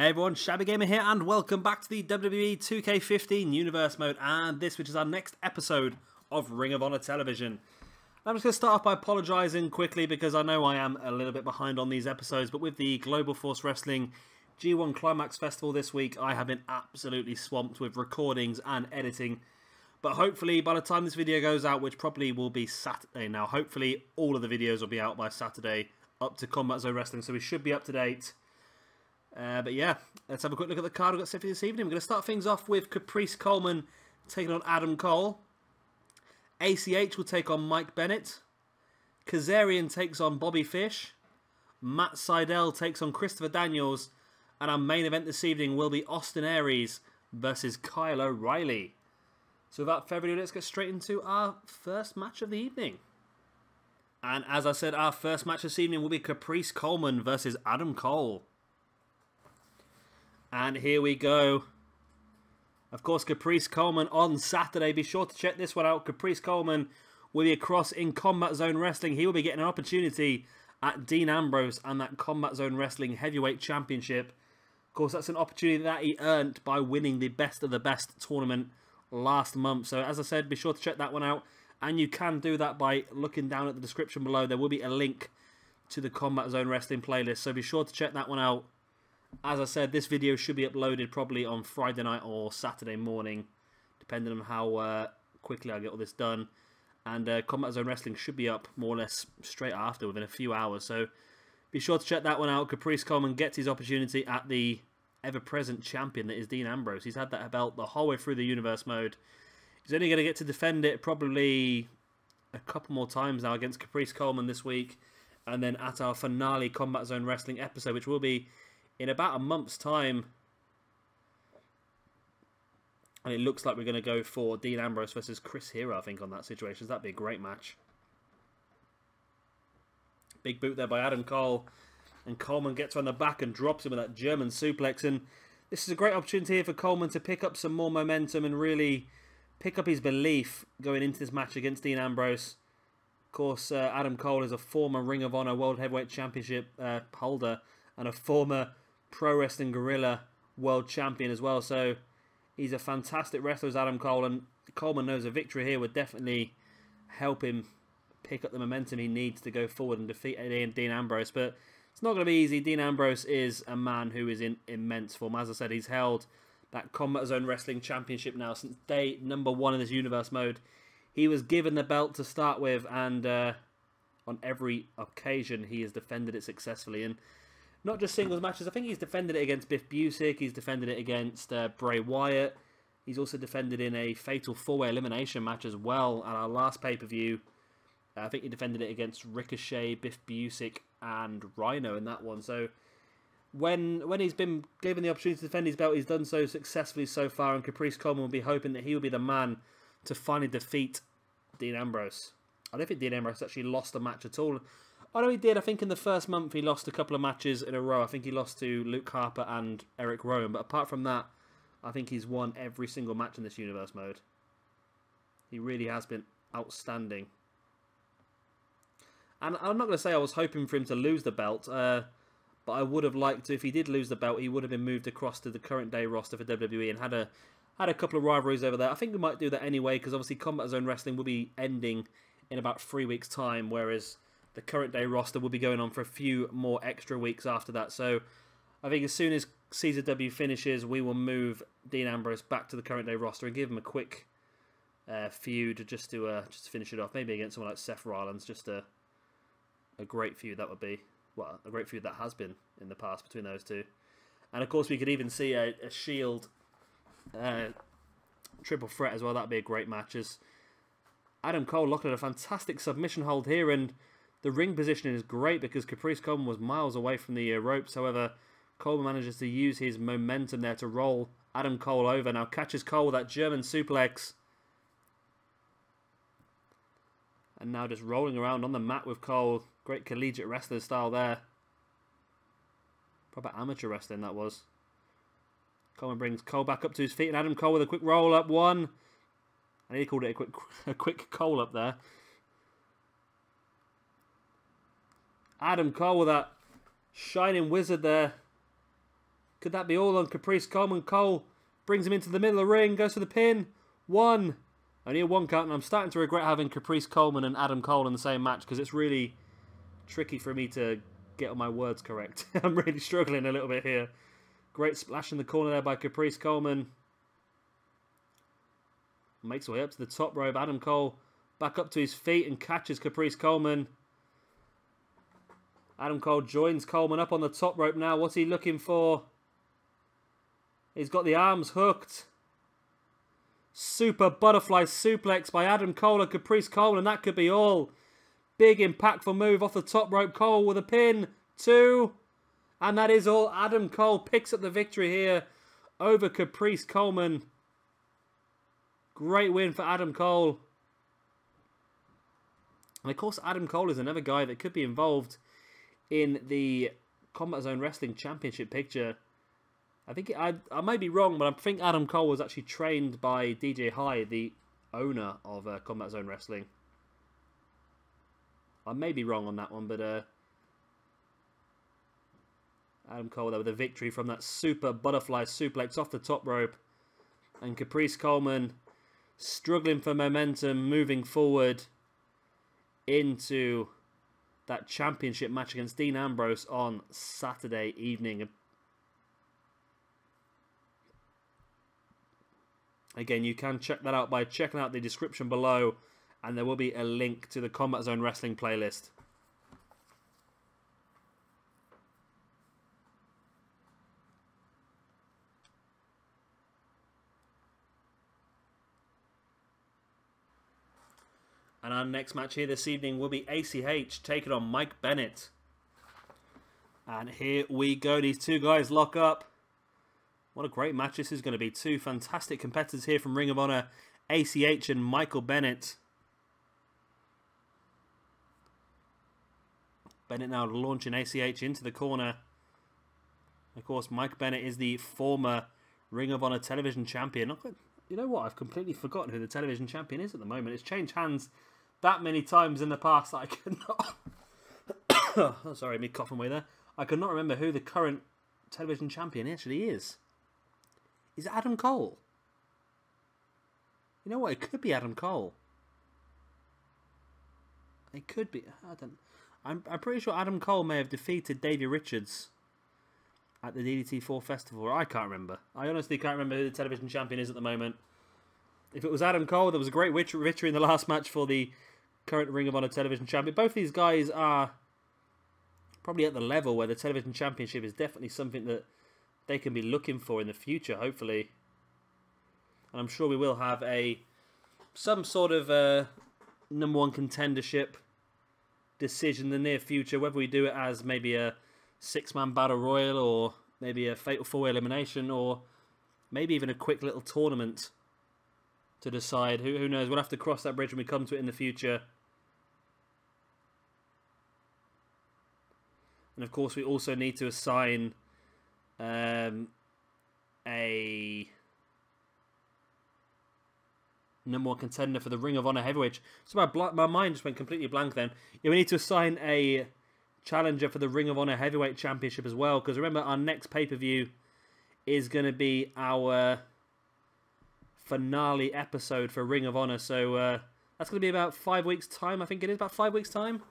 Hey everyone, Shabby Gamer here, and welcome back to the WWE 2K15 Universe Mode, and this, which is our next episode of Ring of Honor Television. I'm just going to start off by apologising quickly, because I know I am a little bit behind on these episodes, but with the Global Force Wrestling G1 Climax Festival this week, I have been absolutely swamped with recordings and editing. But hopefully, by the time this video goes out, which probably will be Saturday now, hopefully all of the videos will be out by Saturday, up to Combat Zone Wrestling, so we should be up to date. But yeah, let's have a quick look at the card we've got set for this evening. We're going to start things off with Caprice Coleman taking on Adam Cole. ACH will take on Mike Bennett. Kazarian takes on Bobby Fish. Matt Seidel takes on Christopher Daniels. And our main event this evening will be Austin Aries versus Kyle O'Reilly. So without further ado, let's get straight into our first match of the evening. And as I said, our first match this evening will be Caprice Coleman versus Adam Cole. And here we go. Of course, Caprice Coleman on Saturday. Be sure to check this one out. Caprice Coleman will be across in Combat Zone Wrestling. He will be getting an opportunity at Dean Ambrose and that Combat Zone Wrestling Heavyweight Championship. Of course, that's an opportunity that he earned by winning the Best of the Best tournament last month. So, as I said, be sure to check that one out. And you can do that by looking down at the description below. There will be a link to the Combat Zone Wrestling playlist. So, be sure to check that one out. As I said, this video should be uploaded probably on Friday night or Saturday morning, depending on how quickly I get all this done. And Combat Zone Wrestling should be up more or less straight after, within a few hours. So be sure to check that one out. Caprice Coleman gets his opportunity at the ever-present champion that is Dean Ambrose. He's had that belt the whole way through the Universe Mode. He's only going to get to defend it probably a couple more times now against Caprice Coleman this week. And then at our finale Combat Zone Wrestling episode, which will be in about a month's time. And it looks like we're going to go for Dean Ambrose versus Chris Hero, I think, on that situation. That'd be a great match. Big boot there by Adam Cole. And Coleman gets on the back and drops him with that German suplex. And this is a great opportunity here for Coleman to pick up some more momentum and really pick up his belief going into this match against Dean Ambrose. Of course, Adam Cole is a former Ring of Honor World Heavyweight Championship holder and a former Pro Wrestling Guerrilla World Champion as well. So he's a fantastic wrestler as Adam Cole, and Coleman knows a victory here would definitely help him pick up the momentum he needs to go forward and defeat Dean Ambrose. But it's not going to be easy. Dean Ambrose is a man who is in immense form. As I said, he's held that Combat Zone Wrestling Championship now since day #1 in this Universe Mode. He was given the belt to start with, and on every occasion he has defended it successfully. And not just singles matches. I think he's defended it against Biff Busick. He's defended it against Bray Wyatt. He's also defended in a fatal 4-way elimination match as well at our last pay-per-view. I think he defended it against Ricochet, Biff Busick, and Rhino in that one. So when he's been given the opportunity to defend his belt, he's done so successfully so far. And Caprice Coleman will be hoping that he will be the man to finally defeat Dean Ambrose. I don't think Dean Ambrose actually lost a match at all. I know he did. I think in the first month he lost a couple of matches in a row. I think he lost to Luke Harper and Eric Rowan. But apart from that, I think he's won every single match in this Universe Mode. He really has been outstanding. And I'm not going to say I was hoping for him to lose the belt. But I would have liked to, if he did lose the belt, he would have been moved across to the current day roster for WWE and had a couple of rivalries over there. I think we might do that anyway, because obviously Combat Zone Wrestling will be ending in about 3 weeks' time, whereas the current day roster will be going on for a few more extra weeks after that. So I think as soon as CZW finishes, we will move Dean Ambrose back to the current day roster and give him a quick feud just to finish it off. Maybe against someone like Seth Rollins. Just a great feud that would be. Well, a great feud that has been in the past between those two. And of course we could even see a Shield triple threat as well. That'd be a great match. As Adam Cole looking at a fantastic submission hold here, and the ring positioning is great because Caprice Coleman was miles away from the ropes. However, Coleman manages to use his momentum there to roll Adam Cole over. Now catches Cole with that German suplex. And now just rolling around on the mat with Cole. Great collegiate wrestler style there. Proper amateur wrestling that was. Coleman brings Cole back up to his feet, and Adam Cole with a quick roll up one. And he called it a quick Cole up there. Adam Cole with that shining wizard there. Could that be all on Caprice Coleman? Cole brings him into the middle of the ring, goes for the pin. 1. Only a 1 count, and I'm starting to regret having Caprice Coleman and Adam Cole in the same match because it's really tricky for me to get all my words correct. I'm really struggling a little bit here. Great splash in the corner there by Caprice Coleman. Makes way up to the top rope. Adam Cole back up to his feet and catches Caprice Coleman. Adam Cole joins Coleman up on the top rope now. What's he looking for? He's got the arms hooked. Super butterfly suplex by Adam Cole and Caprice Coleman, and that could be all. Big impactful move off the top rope. Cole with a pin. 2. And that is all. Adam Cole picks up the victory here over Caprice Coleman. Great win for Adam Cole. And of course, Adam Cole is another guy that could be involved in the Combat Zone Wrestling Championship picture. I think I may be wrong, but I think Adam Cole was actually trained by DJ High, the owner of Combat Zone Wrestling. I may be wrong on that one, but Adam Cole there with a victory from that super butterfly suplex off the top rope. And Caprice Coleman struggling for momentum, moving forward into that championship match against Dean Ambrose on Saturday evening. Again, you can check that out by checking out the description below, and there will be a link to the Combat Zone Wrestling playlist. And our next match here this evening will be ACH taking on Mike Bennett. And here we go. These two guys lock up. What a great match this is going to be. Two fantastic competitors here from Ring of Honor, ACH and Michael Bennett. Bennett now launching ACH into the corner. Of course, Mike Bennett is the former Ring of Honor television champion. You know what? I've completely forgotten who the television champion is at the moment. It's changed hands that many times in the past that I cannot... oh, sorry, me coughing away there. I cannot remember who the current television champion actually is. Is it Adam Cole? You know what? It could be Adam Cole. It could be. I'm pretty sure Adam Cole may have defeated Davey Richards at the DDT4 Festival. I can't remember. I honestly can't remember who the television champion is at the moment. If it was Adam Cole, there was a great victory in the last match for the current Ring of Honor television champion. Both these guys are probably at the level where the television championship is definitely something that they can be looking for in the future, hopefully. And I'm sure we will have some sort of #1 contendership decision in the near future, whether we do it as maybe a 6-man battle royal or maybe a fatal 4-way elimination or maybe even a quick little tournament to decide. Who knows? We'll have to cross that bridge when we come to it in the future. And of course, we also need to assign a #1 contender for the Ring of Honor Heavyweight. So my mind just went completely blank then. Yeah, we need to assign a challenger for the Ring of Honor Heavyweight Championship as well. Because remember, our next pay-per-view is going to be our finale episode for Ring of Honor. So that's going to be about 5 weeks' time. I think it is about 5 weeks' time.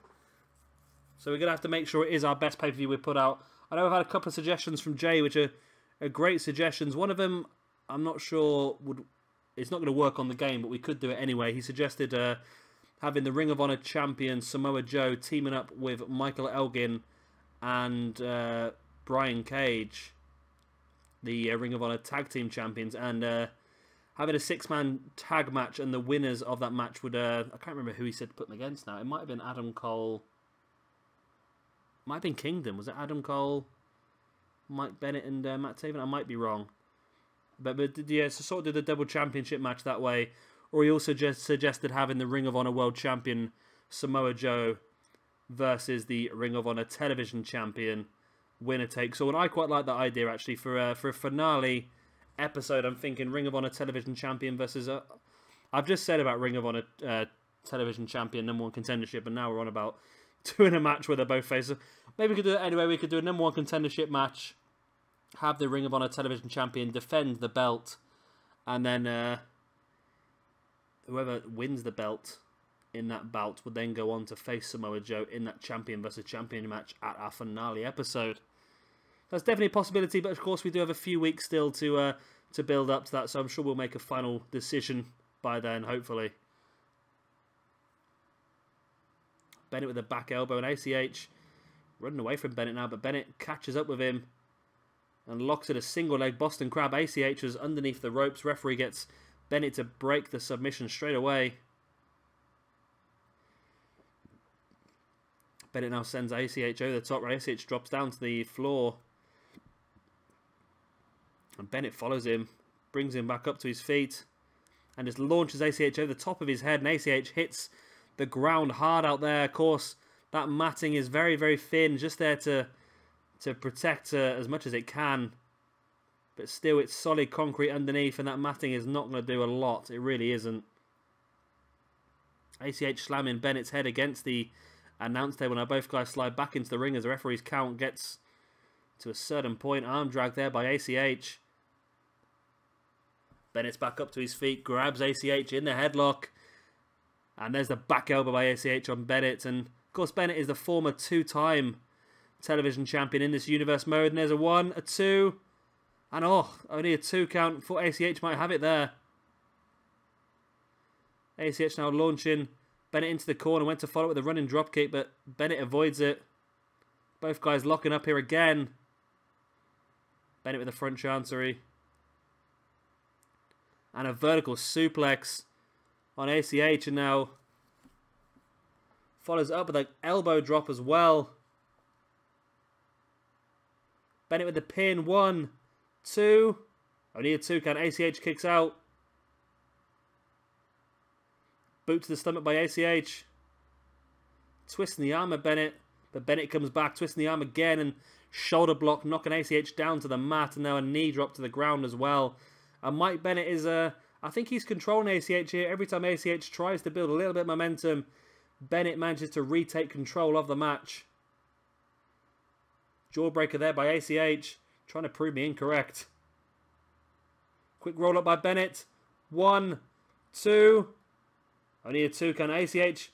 So we're going to have to make sure it is our best pay-per-view we put out. I know I've had a couple of suggestions from Jay, which are great suggestions. One of them, I'm not sure, it's not going to work on the game, but we could do it anyway. He suggested having the Ring of Honor champion Samoa Joe teaming up with Michael Elgin and Brian Cage, the Ring of Honor tag team champions, and having a 6-man tag match, and the winners of that match would, I can't remember who he said to put them against now. It might have been Adam Cole. Might have been Kingdom. Was it Adam Cole, Mike Bennett, and Matt Taven? I might be wrong. But yeah, so sort of did the double championship match that way. Or he also just suggested having the Ring of Honor World Champion Samoa Joe versus the Ring of Honor Television Champion, winner takes all. And I quite like that idea actually for a finale episode. I'm thinking Ring of Honor Television Champion versus I've just said about Ring of Honor Television Champion #1 contendership, and now we're on about doing a match where they're both faces. Maybe we could do it anyway. We could do a #1 contendership match have the Ring of Honor Television Champion defend the belt, and then whoever wins the belt in that bout would then go on to face Samoa Joe in that champion versus champion match at our finale episode. That's definitely a possibility, but of course we do have a few weeks still to build up to that, so I'm sure we'll make a final decision by then, hopefully. Bennett with a back elbow, and ACH running away from Bennett now, but Bennett catches up with him and locks at a single leg Boston Crab. ACH was underneath the ropes. Referee gets Bennett to break the submission straight away. Bennett now sends ACH over the top. ACH drops down to the floor. And Bennett follows him, brings him back up to his feet, and just launches ACH over the top of his head. And ACH hits the ground hard out there. Of course, that matting is very, very thin, just there to protect as much as it can. But still, it's solid concrete underneath, and that matting is not going to do a lot. It really isn't. ACH slamming Bennett's head against the announce table. Now both guys slide back into the ring as the referee's count gets to a certain point. Arm drag there by ACH. Bennett's back up to his feet, grabs ACH in the headlock. And there's the back elbow by ACH on Bennett. And of course Bennett is the former two-time television champion in this universe mode. And there's a 1, a 2, and only a 2 count for ACH might have it there. ACH now launching Bennett into the corner, went to follow with a running dropkick, but Bennett avoids it. Both guys locking up here again. Bennett with a front chancery. And a vertical suplex on ACH, and now follows up with an elbow drop as well. Bennett with the pin. 1, 2. Only a 2 count. ACH kicks out. Boot to the stomach by ACH. Twisting the arm of Bennett. But Bennett comes back, twisting the arm again, and shoulder block, knocking ACH down to the mat, and now a knee drop to the ground as well. And Mike Bennett is, I think he's controlling ACH here. Every time ACH tries to build a little bit of momentum, Bennett manages to retake control of the match. Jawbreaker there by ACH, trying to prove me incorrect. Quick roll up by Bennett. 1, 2. Only a 2 count. ACH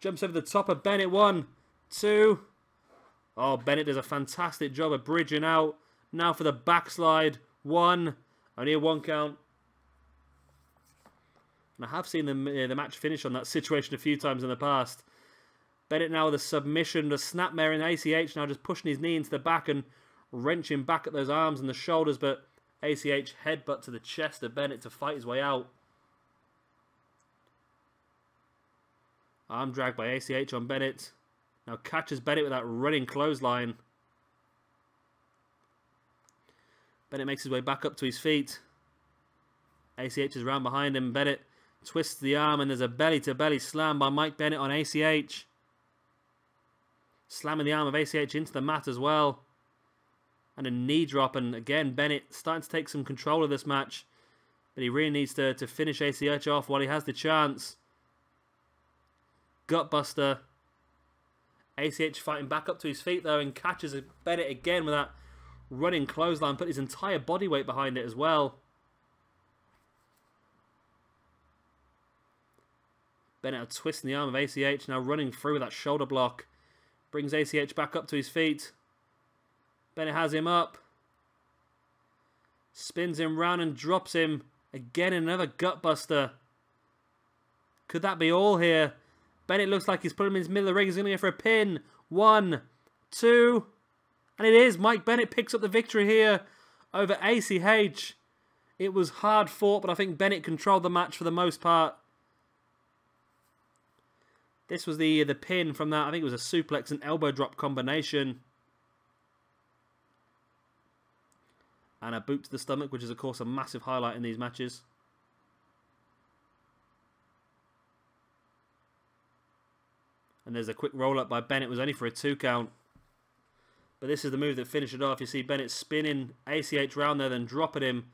jumps over the top of Bennett. 1, 2. Oh, Bennett does a fantastic job of bridging out. Now for the backslide. 1. Only a 1 count. And I have seen the match finish on that situation a few times in the past. Bennett now with a submission, the snapmare in ACH now just pushing his knee into the back and wrenching back at those arms and the shoulders, but ACH headbutt to the chest of Bennett to fight his way out. Arm drag by ACH on Bennett. Now catches Bennett with that running clothesline. Bennett makes his way back up to his feet. ACH is round behind him. Bennett twists the arm, and there's a belly-to-belly slam by Mike Bennett on ACH. Slamming the arm of ACH into the mat as well. And a knee drop, and again Bennett starting to take some control of this match. But he really needs to finish ACH off while he has the chance. Gutbuster. ACH fighting back up to his feet though, and catches Bennett again with that running clothesline. Put his entire body weight behind it as well. Bennett now twisting the arm of ACH, now running through with that shoulder block. Brings ACH back up to his feet. Bennett has him up. Spins him round and drops him. Again, another gutbuster. Could that be all here? Bennett looks like he's put him in the middle of the ring. He's going to go for a pin. 1, 2. And it is. Mike Bennett picks up the victory here over ACH. It was hard fought, but I think Bennett controlled the match for the most part. This was the pin from that. I think it was a suplex and elbow drop combination. And a boot to the stomach, which is, of course, a massive highlight in these matches. And there's a quick roll-up by Bennett. It was only for a 2 count. But this is the move that finished it off. You see Bennett spinning ACH round there, then dropping him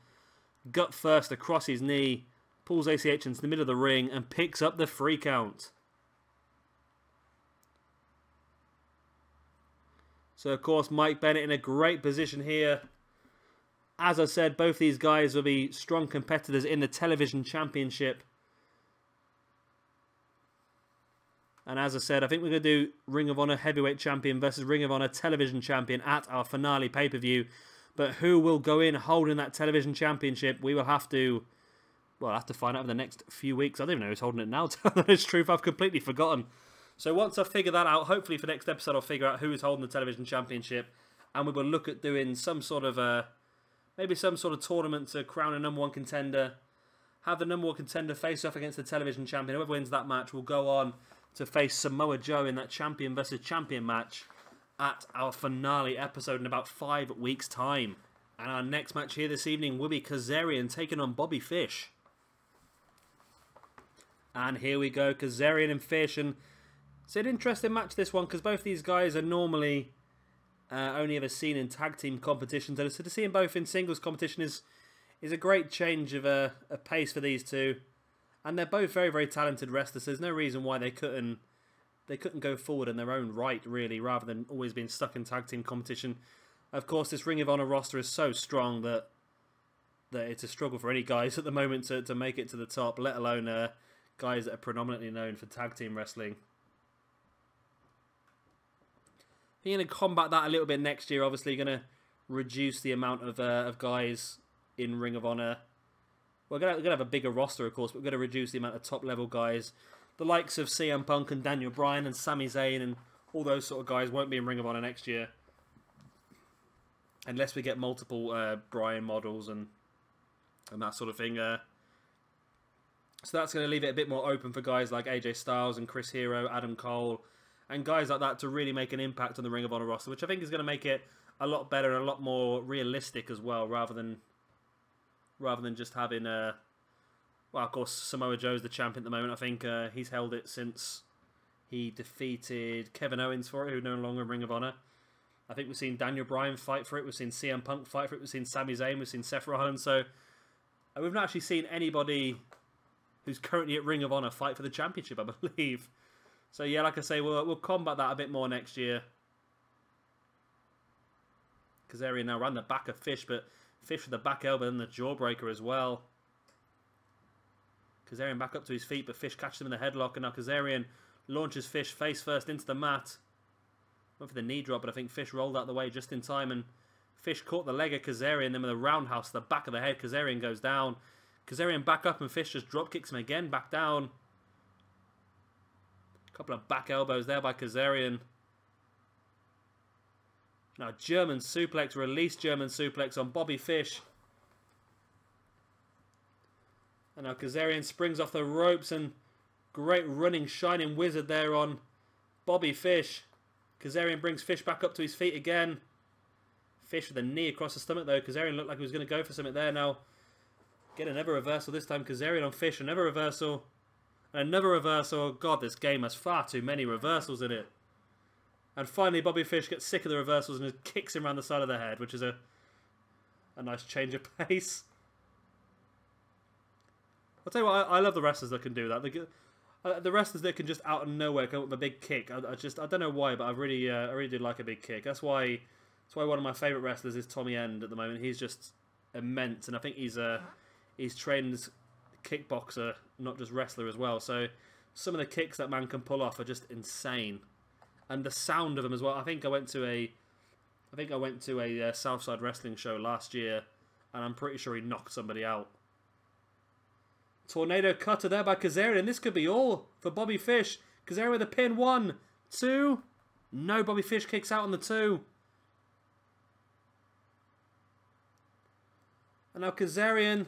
gut first across his knee. Pulls ACH into the middle of the ring and picks up the 3 count. So, of course, Mike Bennett in a great position here As I said, both these guys will be strong competitors in the television championship. And as I said, I think we're going to do Ring of Honor Heavyweight Champion versus Ring of Honor Television Champion at our finale pay-per-view. But who will go in holding that television championship? We will have to, well, I'll have to find out in the next few weeks. I don't even know who's holding it now. To tell the truth, I've completely forgotten. So once I figure that out, hopefully for next episode, I'll figure out who is holding the television championship. And we will look at doing some sort of, maybe some sort of tournament to crown a #1 contender. Have the #1 contender face off against the television champion. Whoever wins that match will go on to face Samoa Joe in that champion versus champion match at our finale episode in about 5 weeks' time. And our next match here this evening will be Kazarian taking on Bobby Fish. And here we go, Kazarian and Fish. And it's an interesting match, this one, because both these guys are normally only ever seen in tag team competitions. And so to see them both in singles competition is a great change of a pace for these two. And they're both very, very talented wrestlers. There's no reason why they couldn't go forward in their own right, really, rather than always being stuck in tag team competition. Of course, this Ring of Honor roster is so strong that it's a struggle for any guys at the moment to make it to the top, let alone guys that are predominantly known for tag team wrestling. You're going to combat that a little bit next year. Obviously, you're going to reduce the amount of guys in Ring of Honor. We're going to have a bigger roster, of course, but we're going to reduce the amount of top-level guys. The likes of CM Punk and Daniel Bryan and Sami Zayn and all those sort of guys won't be in Ring of Honor next year. Unless we get multiple Bryan models and that sort of thing. So that's going to leave it a bit more open for guys like AJ Styles and Chris Hero, Adam Cole, and guys like that to really make an impact on the Ring of Honor roster, which I think is going to make it a lot better and a lot more realistic as well, rather than just having well, of course, Samoa Joe's the champion at the moment. I think he's held it since he defeated Kevin Owens for it, who's no longer in Ring of Honor. I think we've seen Daniel Bryan fight for it. We've seen CM Punk fight for it. We've seen Sami Zayn. We've seen Seth Rollins. So we've not actually seen anybody who's currently at Ring of Honor fight for the championship, I believe. So yeah, like I say, we'll combat that a bit more next year. Kazarian now ran the back of Fish, but Fish with the back elbow and the jawbreaker as well. Kazarian back up to his feet, but Fish catches him in the headlock, and now Kazarian launches Fish face first into the mat. Went for the knee drop, but I think Fish rolled out of the way just in time, and Fish caught the leg of Kazarian, then with a roundhouse to the back of the head, Kazarian goes down. Kazarian back up, and Fish just drop kicks him again, back down. A couple of back elbows there by Kazarian. Now German suplex, release German suplex on Bobby Fish. And now Kazarian springs off the ropes, and great running Shining Wizard there on Bobby Fish. Kazarian brings Fish back up to his feet again. Fish with a knee across the stomach though. Kazarian looked like he was going to go for something there now. Get another reversal this time. Kazarian on Fish, another reversal. And another reversal. Oh God, this game has far too many reversals in it. And finally Bobby Fish gets sick of the reversals and just kicks him around the side of the head, which is a nice change of pace. I'll tell you what, I love the wrestlers that can do that. The wrestlers that can just out of nowhere come up with a big kick. I don't know why, but I really do like a big kick. That's why one of my favourite wrestlers is Tommy End at the moment. He's just immense, and I think he's trained as a kickboxer, not just wrestler as well. So some of the kicks that man can pull off are just insane, and the sound of them as well. I think I went to a Southside wrestling show last year, and I'm pretty sure he knocked somebody out. Tornado cutter there by Kazarian, and this could be all for Bobby Fish. Kazarian with a pin. 1, 2. No, Bobby Fish kicks out on the 2. And now Kazarian,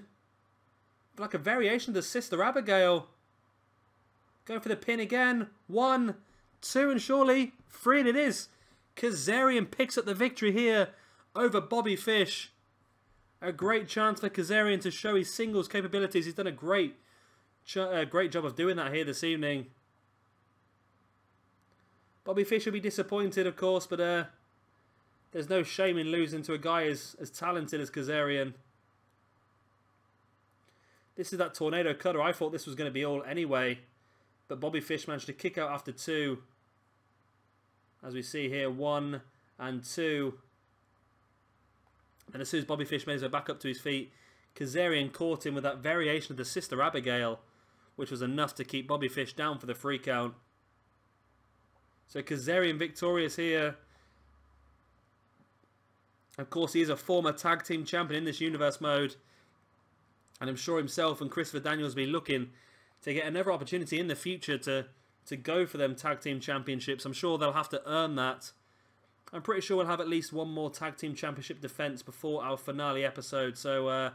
like a variation to Sister Abigail. Going for the pin again. 1, 2, and surely 3, and it is. Kazarian picks up the victory here over Bobby Fish. A great chance for Kazarian to show his singles capabilities. He's done a great job of doing that here this evening. Bobby Fish will be disappointed, of course, but there's no shame in losing to a guy as talented as Kazarian. This is that tornado cutter. I thought this was going to be all anyway, but Bobby Fish managed to kick out after 2. As we see here, 1 and 2. And as soon as Bobby Fish made his way back up to his feet, Kazarian caught him with that variation of the Sister Abigail, which was enough to keep Bobby Fish down for the 3 count. So Kazarian victorious here. Of course, he is a former tag team champion in this universe mode. And I'm sure himself and Christopher Daniels will be looking to get another opportunity in the future to go for them tag team championships. I'm sure they'll have to earn that. I'm pretty sure we'll have at least one more tag team championship defense before our finale episode. So a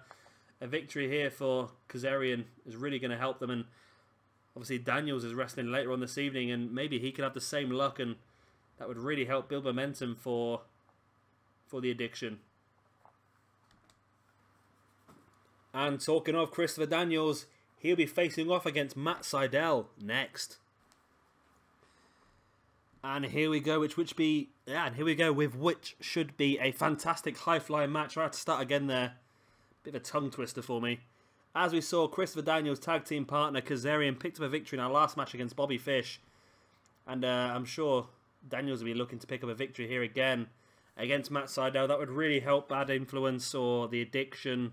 victory here for Kazarian is really going to help them. And obviously Daniels is wrestling later on this evening, and maybe he could have the same luck, and that would really help build momentum for the Addiction. And talking of Christopher Daniels, he'll be facing off against Matt Seidel next. And here we go, which should be a fantastic high-flying match. I had to start again there. Bit of a tongue twister for me. As we saw, Christopher Daniels' tag team partner Kazarian picked up a victory in our last match against Bobby Fish. And I'm sure Daniels will be looking to pick up a victory here again against Matt Seidel. That would really help Bad Influence or the Addiction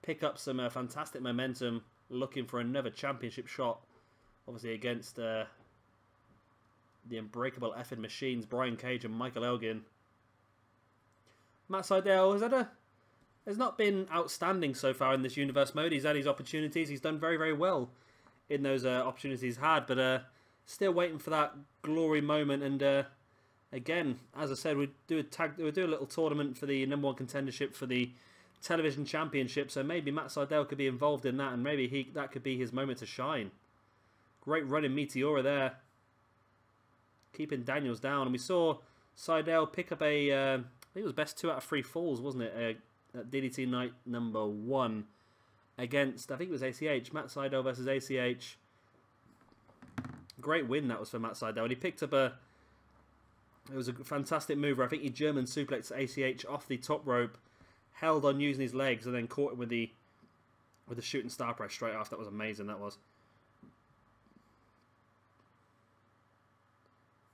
pick up some fantastic momentum, looking for another championship shot. Obviously against the Unbreakable Effing Machines, Brian Cage and Michael Elgin. Matt Seidel has not been outstanding so far in this universe mode. He's had his opportunities. He's done very, very well in those opportunities he's had, but still waiting for that glory moment. And again, as I said, we'll do a little tournament for the #1 contendership for the television championship. So maybe Matt Seidel could be involved in that, and maybe that could be his moment to shine. Great run in Meteora there, keeping Daniels down. And we saw Seidel pick up I think it was best 2 out of 3 falls, wasn't it? At DDT night #1 against, I think it was ACH. Matt Seidel versus ACH. Great win that was for Matt Seidel. And he picked up it was a fantastic mover. I think he German suplexed ACH off the top rope, held on using his legs, and then caught him with the shooting star press straight off. That was amazing, that was.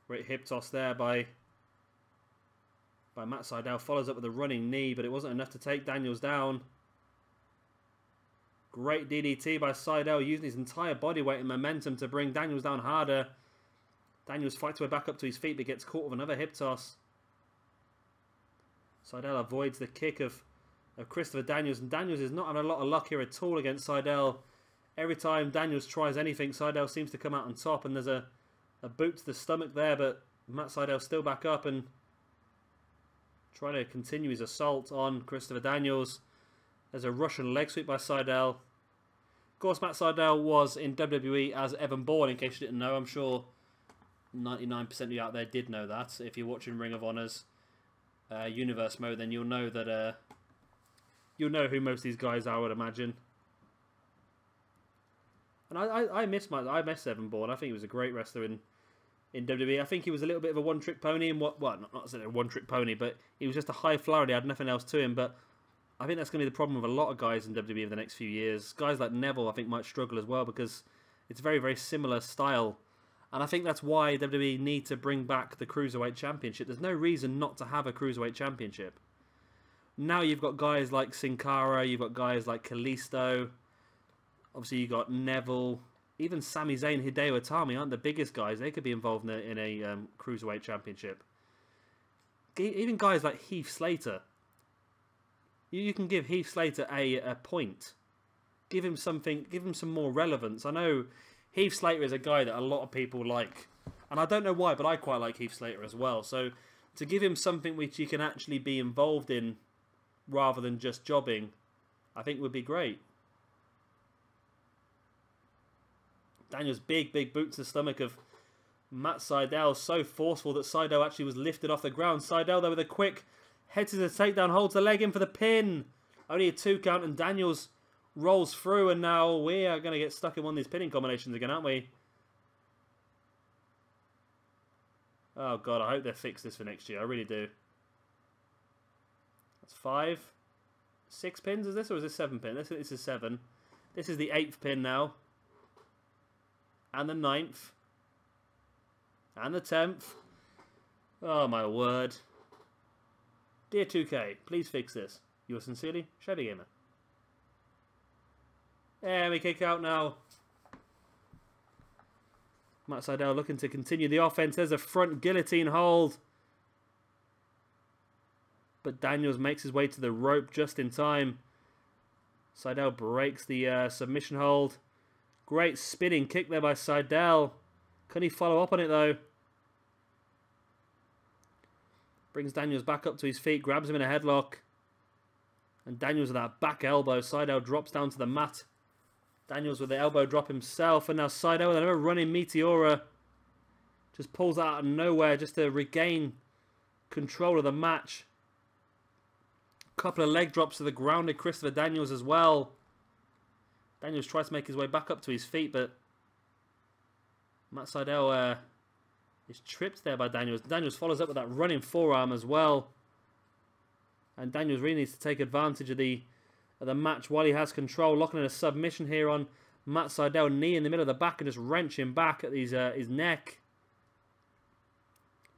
Great hip toss there by Matt Seidel. Follows up with a running knee, but it wasn't enough to take Daniels down. Great DDT by Seidel, using his entire body weight and momentum to bring Daniels down harder. Daniels fights way back up to his feet, but gets caught with another hip toss. Seidel avoids the kick of Christopher Daniels, and Daniels is not having a lot of luck here at all against Seidel. Every time Daniels tries anything, Seidel seems to come out on top, and there's a boot to the stomach there, but Matt Seidel's still back up and trying to continue his assault on Christopher Daniels. There's a Russian leg sweep by Seidel. Of course, Matt Seidel was in WWE as Evan Bourne, in case you didn't know. I'm sure 99% of you out there did know that. If you're watching Ring of Honor's universe mode, then you'll know that you'll know who most of these guys are, I would imagine. And I miss Evan Bourne. I think he was a great wrestler in WWE. I think he was a little bit of a one-trick pony, and not necessarily a one-trick pony, but he was just a high flyer. He had nothing else to him. But I think that's going to be the problem with a lot of guys in WWE in the next few years. Guys like Neville, I think, might struggle as well, because it's very, very similar style. And I think that's why WWE need to bring back the Cruiserweight Championship. There's no reason not to have a Cruiserweight Championship. Now you've got guys like Sin Cara, you've got guys like Kalisto. Obviously, you've got Neville. Even Sami Zayn, Hideo Itami aren't the biggest guys. They could be involved in a Cruiserweight Championship. Even guys like Heath Slater. You can give Heath Slater a point. Give him something. Give him some more relevance. I know Heath Slater is a guy that a lot of people like. And I don't know why, but I quite like Heath Slater as well. So to give him something which he can actually be involved in rather than just jobbing, I think would be great. Daniel's big boot to the stomach of Matt Seidel. So forceful that Seidel actually was lifted off the ground. Seidel there with a quick head to the takedown. Holds the leg in for the pin. Only a 2 count, and Daniels rolls through. And now we are going to get stuck in one of these pinning combinations again, aren't we? Oh, God. I hope they fix this for next year. I really do. That's 5. 6 pins, is this? Or is this 7 pin? This is 7. This is the 8th pin now. And the 9th. And the 10th. Oh, my word. Dear 2K, please fix this. Yours sincerely, Shady Gamer. And we kick out now. Matt Seidel looking to continue the offense. There's a front guillotine hold. But Daniels makes his way to the rope just in time. Seidel breaks the submission hold. Great spinning kick there by Seidel. Can he follow up on it though? Brings Daniels back up to his feet. Grabs him in a headlock. And Daniels with that back elbow. Seidel drops down to the mat. Daniels with the elbow drop himself. And now Seidel with another running Meteora. Just pulls that out of nowhere just to regain control of the match. Couple of leg drops to the grounded Christopher Daniels as well. Daniels tries to make his way back up to his feet, but Matt Seidel is tripped there by Daniels. Daniels follows up with that running forearm as well. And Daniels really needs to take advantage of the match while he has control. Locking in a submission here on Matt Seidel. Knee in the middle of the back and just wrench him back at his neck.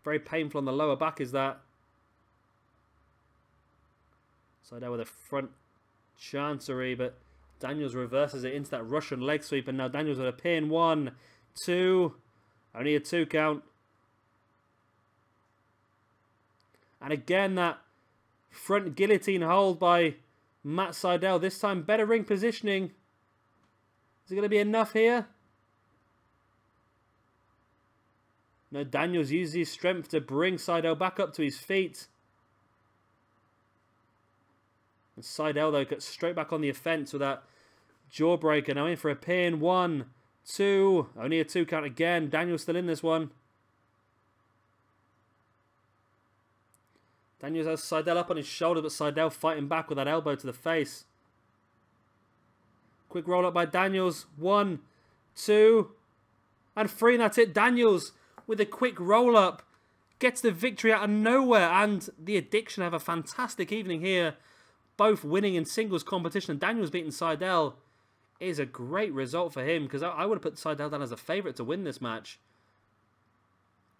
Very painful on the lower back is that. Seidel with a front chancery, but Daniels reverses it into that Russian leg sweep. And now Daniels with a pin. 1, 2. Only a 2 count. And again, that front guillotine hold by Matt Seidel. This time, better ring positioning. Is it going to be enough here? No, Daniels uses his strength to bring Seidel back up to his feet. And Seidel, though, gets straight back on the offense with that jawbreaker. Now in for a pin. 1, 2. Only a 2 count again. Daniels still in this one. Daniels has Seidel up on his shoulder, but Seidel fighting back with that elbow to the face. Quick roll up by Daniels. 1, 2, and 3. And that's it. Daniels with a quick roll up gets the victory out of nowhere. And the Addiction have a fantastic evening here. Both winning in singles competition. Daniels beating Seidel is a great result for him, because I would have put Seidel down as a favourite to win this match.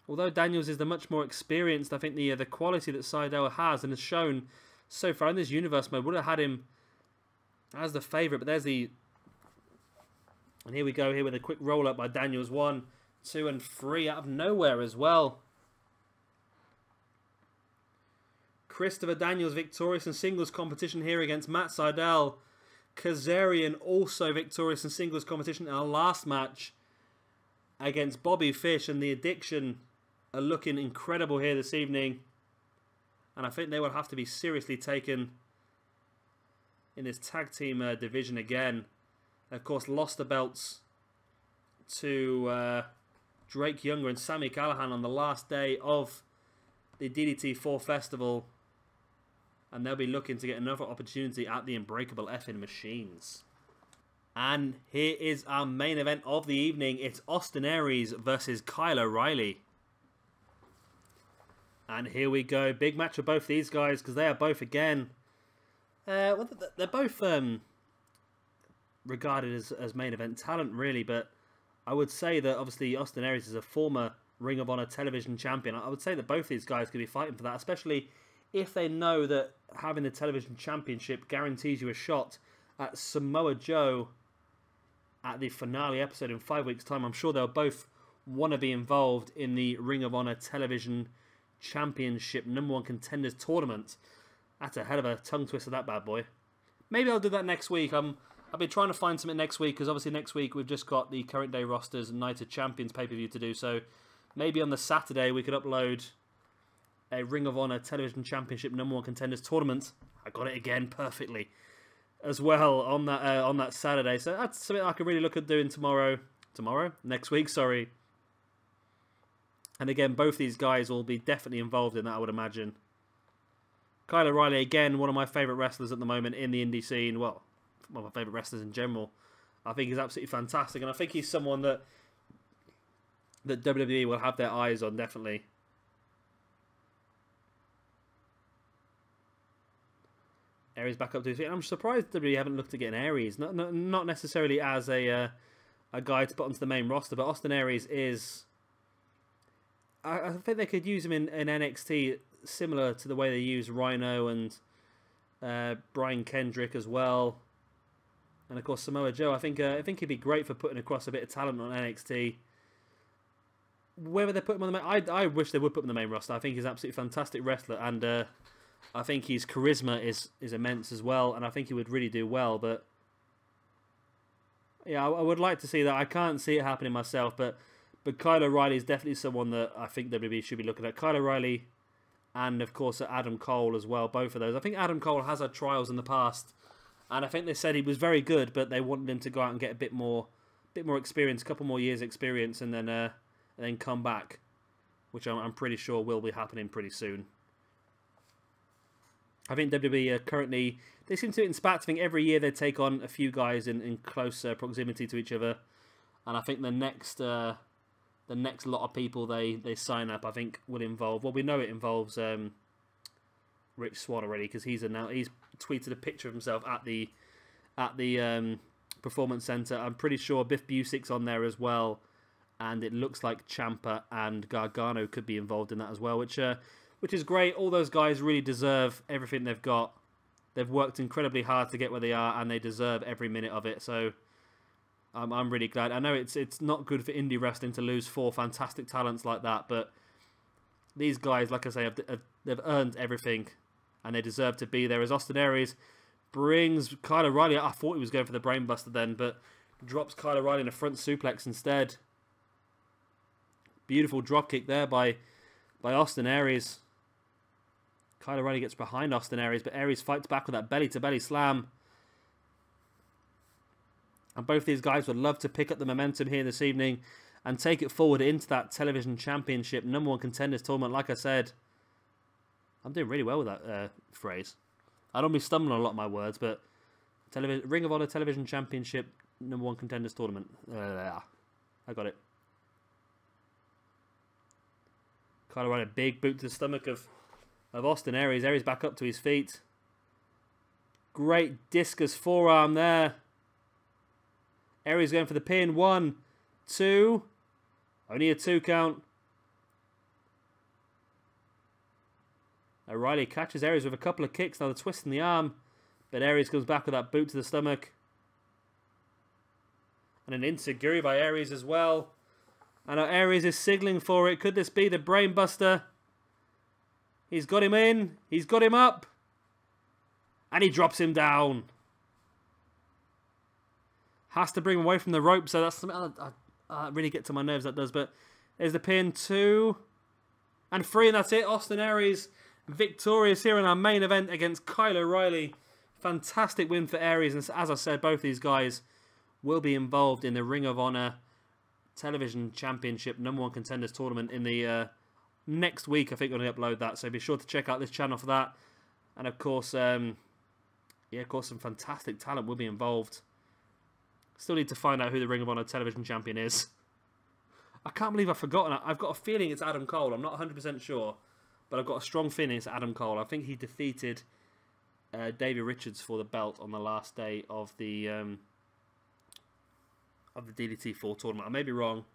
Although Daniels is the much more experienced, I think the quality that Seidel has and has shown so far in this universe mode would have had him as the favourite. But there's the... And here we go here with a quick roll up by Daniels. 1, 2, and 3 out of nowhere as well. Christopher Daniels victorious in singles competition here against Matt Seidel. Kazarian also victorious in singles competition in our last match against Bobby Fish. And the Addiction are looking incredible here this evening. And I think they will have to be seriously taken in this tag team division again. Of course, lost the belts to Drake Younger and Sami Callihan on the last day of the DDT 4 Festival. And they'll be looking to get another opportunity at the Unbreakable Effing Machines. And here is our main event of the evening. It's Austin Aries versus Kyle O'Reilly. And here we go. Big match for both these guys, because they are both, again... well, they're both regarded as main event talent, really. But I would say that, obviously, Austin Aries is a former Ring of Honor television champion. I would say that both these guys could be fighting for that, especially if they know that having the television championship guarantees you a shot at Samoa Joe at the finale episode in 5 weeks' time. I'm sure they'll both want to be involved in the Ring of Honor television championship #1 contenders tournament. That's a hell of a tongue twister, that bad boy. Maybe I'll do that next week. I've been trying to find something next week, because obviously next week we've just got the current day rosters Night of Champions pay-per-view to do. So maybe on the Saturday we could upload a Ring of Honor Television Championship #1 Contenders Tournament. I got it again perfectly as well on that Saturday. So that's something I could really look at doing next week, sorry. And again, both these guys will be definitely involved in that, I would imagine. Kyle O'Reilly, again, one of my favourite wrestlers at the moment in the indie scene. Well, one of my favourite wrestlers in general. I think he's absolutely fantastic, and I think he's someone that WWE will have their eyes on, definitely. Aries back up to his feet. I'm surprised WWE haven't looked at getting Aries. Not necessarily as a guy to put onto the main roster, but Austin Aries is... I think they could use him in NXT similar to the way they use Rhino and Brian Kendrick as well. And of course Samoa Joe. I think he'd be great for putting across a bit of talent on NXT. Whether they put him on the main... I wish they would put him on the main roster. I think he's an absolutely fantastic wrestler. And I think his charisma is immense as well. And I think he would really do well. But yeah, I would like to see that. I can't see it happening myself. But Kyle O'Reilly is definitely someone that I think WWE should be looking at. Kyle O'Reilly and, of course, Adam Cole as well. Both of those. I think Adam Cole has had trials in the past. And I think they said he was very good. But they wanted him to go out and get a bit more experience. A couple more years experience. And then come back. Which I'm pretty sure will be happening pretty soon. I think WWE currently... They seem to do it in spats. I think every year they take on a few guys in close proximity to each other. And I think the next lot of people they sign up, I think, will involve... Well, we know it involves Rich Swann already, because he's tweeted a picture of himself at the Performance Center. I'm pretty sure Biff Busick's on there as well. And it looks like Ciampa and Gargano could be involved in that as well, which is great. All those guys really deserve everything they've got. They've worked incredibly hard to get where they are, and they deserve every minute of it. So I'm really glad. I know it's not good for indie wrestling to lose 4 fantastic talents like that, but these guys, like I say, they've earned everything, and they deserve to be there. As Austin Aries brings Kyle O'Reilly, I thought he was going for the brainbuster then, but drops Kyle O'Reilly in a front suplex instead. Beautiful dropkick there by Austin Aries. Kyle O'Reilly gets behind Austin Aries, but Aries fights back with that belly-to-belly slam. And both these guys would love to pick up the momentum here this evening and take it forward into that television championship #1 contenders tournament. Like I said, I'm doing really well with that phrase. I don't be stumbling on a lot of my words, but Ring of Honor Television Championship #1 contenders tournament. I got it. Kyle O'Reilly, a big boot to the stomach of Austin Aries. Aries back up to his feet. Great discus forearm there. Aries going for the pin. 1, 2. Only a 2 count. O'Reilly catches Aries with a couple of kicks. Now the twist in the arm. But Aries comes back with that boot to the stomach. And an enziguri by Aries as well. And Aries is signaling for it. Could this be the brainbuster? He's got him in. He's got him up. And he drops him down. Has to bring him away from the rope. So that's something I really get to my nerves, that does. But there's the pin. 2 and 3. And that's it. Austin Aries victorious here in our main event against Kyle O'Reilly. Fantastic win for Aries. And as I said, both these guys will be involved in the Ring of Honor Television Championship #1 contenders tournament in the next week. I think I'm going to upload that, so be sure to check out this channel for that. And of course, of course, some fantastic talent will be involved. Still need to find out who the Ring of Honor Television Champion is. I can't believe I've forgotten. I've got a feeling it's Adam Cole. I'm not 100% sure, but I've got a strong feeling it's Adam Cole. I think he defeated Davey Richards for the belt on the last day of the DDT 4 tournament. I may be wrong,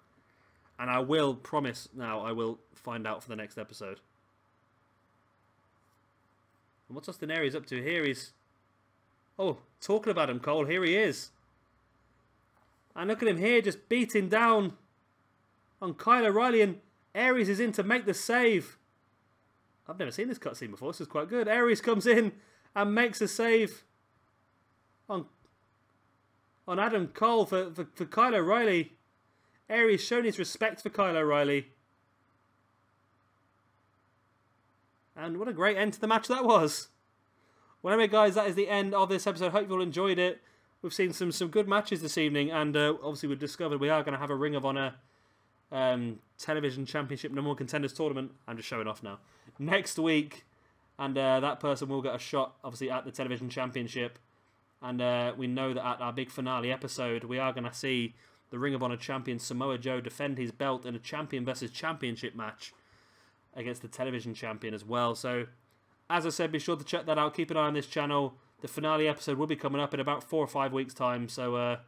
and I will promise now I will find out for the next episode. And what's Austin Aries up to here? He's talking about him, Cole. Here he is, and look at him here, just beating down on Kyle O'Reilly, and Aries is in to make the save. I've never seen this cutscene before. This is quite good. Aries comes in and makes a save on Adam Cole for Kyle O'Reilly. Aries showing his respect for Kyle O'Reilly. And what a great end to the match that was. Well, anyway, guys, that is the end of this episode. Hope you all enjoyed it. We've seen some good matches this evening, and obviously we've discovered we are going to have a Ring of Honor Television Championship #1 contenders tournament. I'm just showing off now. Next week, and that person will get a shot, obviously, at the Television Championship. And we know that at our big finale episode, we are going to see the Ring of Honor champion Samoa Joe defend his belt in a champion versus championship match against the television champion as well. So, as I said, be sure to check that out. Keep an eye on this channel. The finale episode will be coming up in about 4 or 5 weeks' time. So, I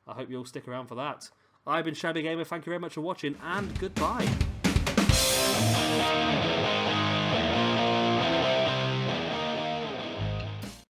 hope you'll stick around for that. I've been Shabby Gamer. Thank you very much for watching, and goodbye.